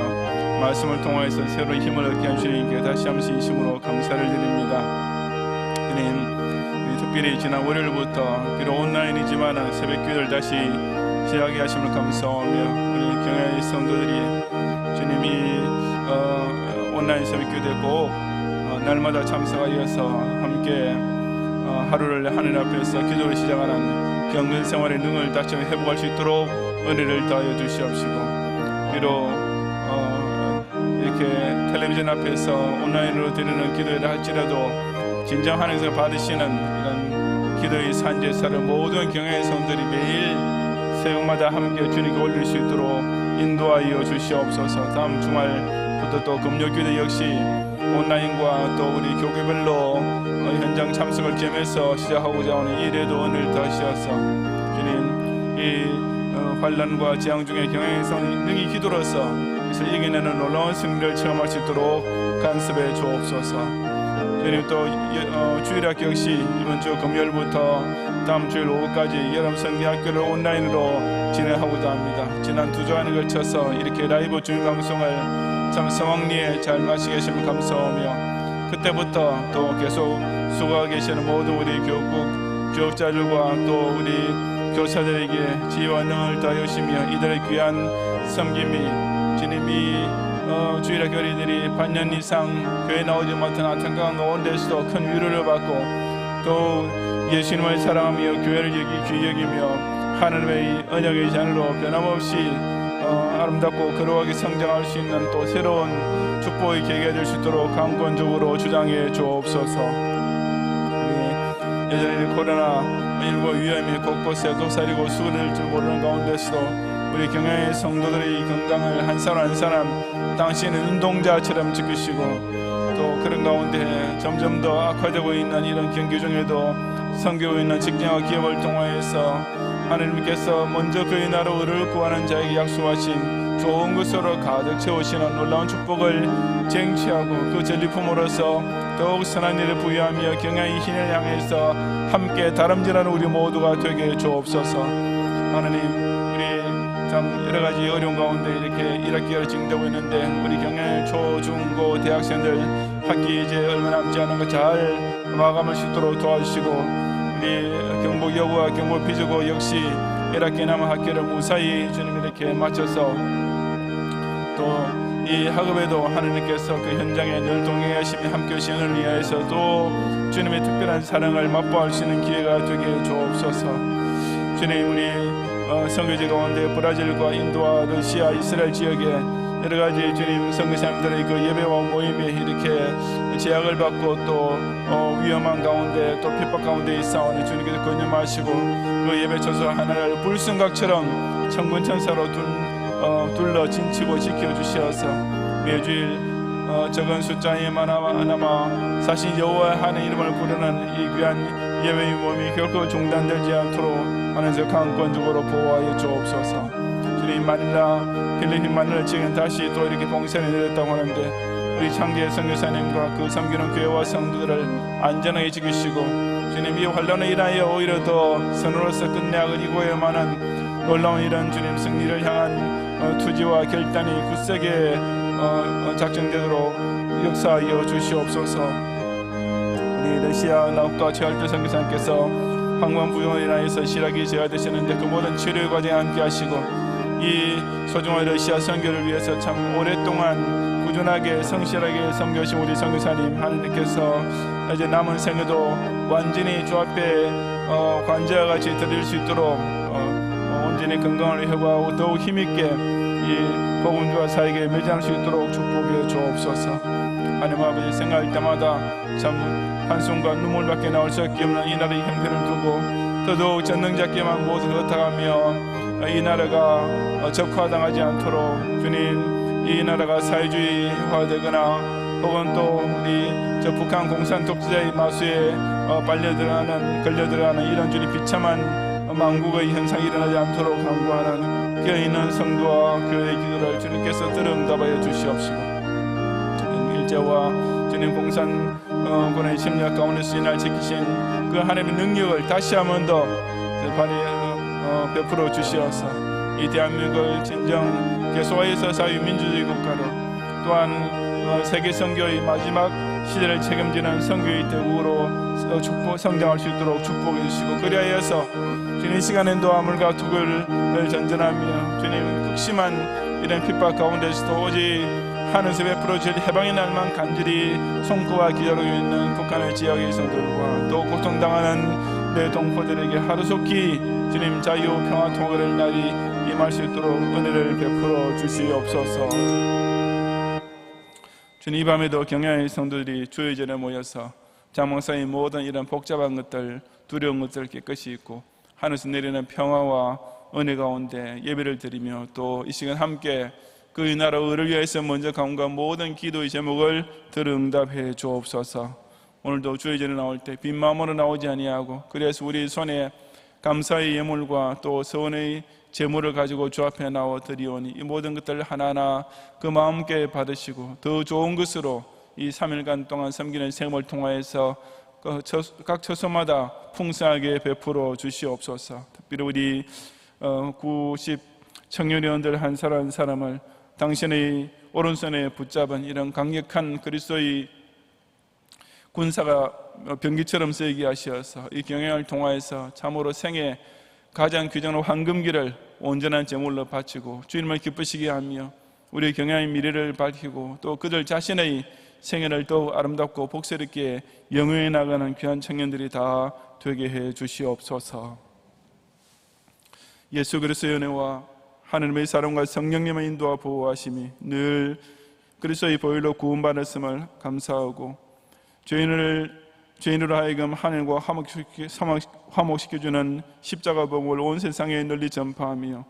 말씀을 통하여서 새로운 힘을 얻게 하신 주님께 다시 한번 진심으로 감사를 드립니다. 주님, 특별히 지난 월요일부터 비록 온라인이지만 새벽 기도를 다시 시작하게 하심을 감사하며 우리 경야의 성도들이 주님이 온라인 새벽 기도에 꼭 날마다 참석하여서 함께 하루를 하늘 앞에서 기도를 시작하는 경건 생활의 능을 다시 회복할 수 있도록 은혜를 더하여 주시옵시고, 비록 이렇게 텔레비전 앞에서 온라인으로 드리는 기도를 할지라도 진정 하나님께서 받으시는 이런 기도의 산제사를 모든 경야의 성들이 매일 새벽마다 함께 주님께 올릴 수 있도록 인도하여 주시옵소서. 다음 주말부터 또 금요기도 역시 온라인과 또 우리 교회별로 현장 참석을 겸해서 시작하고자 하는 일에도 은혜를 더하시어서 주님, 이 환란과 재앙 중에 경야의 성 능히 기도로서 그래서 이겨내는 놀라운 승리를 체험할 수 있도록 간섭해 주옵소서. 주님, 또 주일학교 역시 이번 주 금요일부터 다음 주일 오후까지 여름 성경학교를 온라인으로 진행하고자 합니다. 지난 2주간에 걸쳐서 이렇게 라이브 주일방송을 참 성황리에 잘 마치게 하시면 감사하며, 그때부터 또 계속 수고하고 계시는 모든 우리 교육국 교육자들과 또 우리 교사들에게 지혜와 능을 더하시며 이들의 귀한 섬김이 주님이 주일학교 어린이들이 반년 이상 교회 나오지 못한 안타까운 노원데서도 큰 위로를 받고 또 예수님을 사랑하며 교회를 귀히 여기며 하나님의 언약의 잔으로 변함없이 아름답고 거룩하게 성장할 수 있는 또 새로운 축복의 계기가 될 수 있도록 강권적으로 주장해 주옵소서. 우리 여전히 코로나19 위험이 곳곳에 도사리고 수그릴 줄 모르는 가운데서도 우리 경영의 성도들의 건강을 한 사람 한 사람 당신은 운동자처럼 지키시고, 또 그런 가운데 점점 더 악화되고 있는 이런 경기 중에도 섬기고 있는 직장과 기업을 통하여서 하나님께서 먼저 그의 나라 의를 구하는 자에게 약속하신 좋은 것으로 가득 채우시는 놀라운 축복을 쟁취하고 그 전리품으로서 더욱 선한 일을 부여하며 경영의 힘을 향해서 함께 다름질하는 우리 모두가 되게 주옵소서. 하나님, 참 여러 가지 어려운 가운데 이렇게 1학기가 진행되고 있는데 우리 경영 초, 중, 고 대학생들 학기 이제 얼마 남지 않은 거 잘 마감할 수 있도록 도와주시고, 우리 경북 여고와 경북 비주고 역시 1학기 남은 학기를 무사히 주님 이렇게 마쳐서 또 이 학업에도 하나님께서 그 현장에 늘 동행하시며 함께 하신 은혜를 위하여서 또 주님의 특별한 사랑을 맛보할 수 있는 기회가 되게 주옵소서. 주님, 우리 선교지 가운데 브라질과 인도와 러시아, 이스라엘 지역에 여러 가지 주님 선교사님들의 그 예배와 모임에 이렇게 제약을 받고 또 위험한 가운데 또 핍박 가운데 있사오니 주님께서 권념하시고 그 예배 처소 하나를 불순각처럼 천군 천사로 둘러 진치고 지켜주시어서 매주일 적은 숫자에만 사실 여호와 하는 이름을 부르는 이 귀한 예배의 몸이 결코 중단되지 않도록 하나님께서 강권적으로 보호하여 주옵소서. 주님, 마닐라 필리핀 마닐라 지금 다시 또 이렇게 봉쇄를 내렸다고 하는데 우리 창기의 선교사님과 그 섬기는 교회와 성도들을 안전하게 지키시고, 주님 이 환란을 인하여 오히려 더 선으로서 끝내야 이고야만 한 놀라운 이런 주님 승리를 향한 투지와 결단이 굳세게 작정되도록 역사하여 주시옵소서. 우리 러시아 나우카 최할대 선교사님께서 황반부종으로 인하여서 실학이 제어되시는데 그 모든 치료 과정에 함께 하시고 이 소중한 러시아 선교를 위해서 참 오랫동안 꾸준하게 성실하게 섬겨오신 우리 선교사님 하나님께서 이제 남은 생에도 완전히 주 앞에 관제와 같이 드릴 수 있도록 온전히 건강을 회복하고 더욱 힘있게 이 복음주와 사역에 매장할 수 있도록 축복해 주옵소서. 하나님 아버지, 생각할 때마다 참 한숨과 눈물밖에 나올 수 없는 이 나라의 형편을 두고 더더욱 전능자께만 모두 흩어가며 이 나라가 적화당하지 않도록 주님 이 나라가 사회주의화되거나 혹은 또 우리 저 북한 공산 독재자의 마수에 걸려들어가는 이런 주님 비참한 망국의 현상이 일어나지 않도록 강구하는 깨어있는 성도와 교회의 기도를 주님께서 들어 응답하여 주시옵시고, 일제와 주님 공산군의 침략 가운데서 이날 지키신 그 하나님의 능력을 다시 한번 더 베풀어 주시어서 이 대한민국을 진정 개소화해서 자유민주주의 국가로, 또한 세계 선교의 마지막 시대를 책임지는 선교의 대국으로 성장할 수 있도록 축복해 주시고, 그리하여서 주님 시간에도 아물과 투구를 전전하며 주님 극심한 이런 핍박 가운데서도 오직 하늘에서 베풀어질 해방의 날만 간절히 손꼽아 기다리고 있는 북한의 지역의 성도들과 또 고통당하는 내 동포들에게 하루속히 주님 자유 평화 통일의 날이 임할 수 있도록 은혜를 베풀어 주시옵소서. 주님, 이 밤에도 경야의 성도들이 주의 전에 모여서 장막사의 모든 이런 복잡한 것들, 두려운 것들 깨끗이 잊고 하늘에서 내리는 평화와 은혜 가운데 예배를 드리며 또 이 시간 함께 그의 나라 의를 위해서 먼저 강구한 모든 기도의 제목을 들어 응답해 주옵소서. 오늘도 주의 전에 나올 때 빈 마음으로 나오지 아니하고, 그래서 우리 손에 감사의 예물과 또 서원의 제물을 가지고 주 앞에 나와 드리오니 이 모든 것들을 하나하나 그 마음께 받으시고 더 좋은 것으로 이 3일간 동안 섬기는 생을 통하여서 각 처소마다 풍성하게 베풀어 주시옵소서. 특별히 우리 90 청년위원들 한 사람 한 사람을 당신의 오른손에 붙잡은 이런 강력한 그리스도의 군사가 병기처럼 서게 하시어서 이 경영을 통하여서 참으로 생애 가장 귀중한 황금기를 온전한 제물로 바치고 주님을 기쁘시게 하며 우리 경영의 미래를 밝히고 또 그들 자신의 생애를 더욱 아름답고 복스럽게 영위해 나가는 귀한 청년들이 다 되게 해 주시옵소서. 예수 그리스도의 은혜와 하느님의 사랑과 성령님의 인도와 보호하심이 늘 그리스도의 보혈로 구원받았음을 감사하고 죄인으로 하여금 하늘과 화목시켜주는 십자가 복음을 온 세상에 널리 전파하며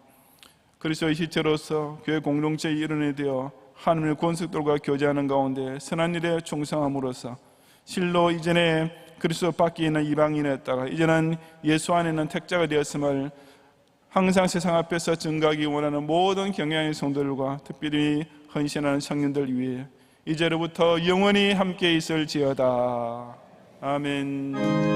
그리스도의 시체로서 교회 공동체의 일원이 되어 하나님의 권속들과 교제하는 가운데 선한 일에 충성함으로써 실로 이전에 그리스도 밖에 있는 이방인이었다가 이제는 예수 안에 있는 택자가 되었음을 항상 세상 앞에서 증거하기 원하는 모든 경향의 성도들과 특별히 헌신하는 청년들 위해 이제로부터 영원히 함께 있을지어다. 아멘.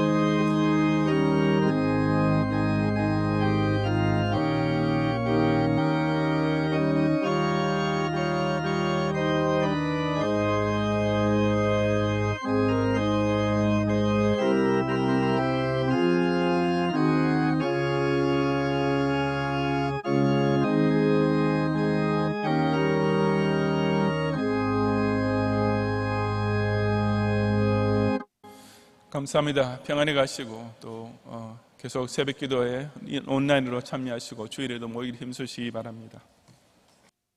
감사합니다. 평안히 가시고 또 계속 새벽 기도에 온라인으로 참여하시고 주일에도 모이기 힘쓰시기 바랍니다.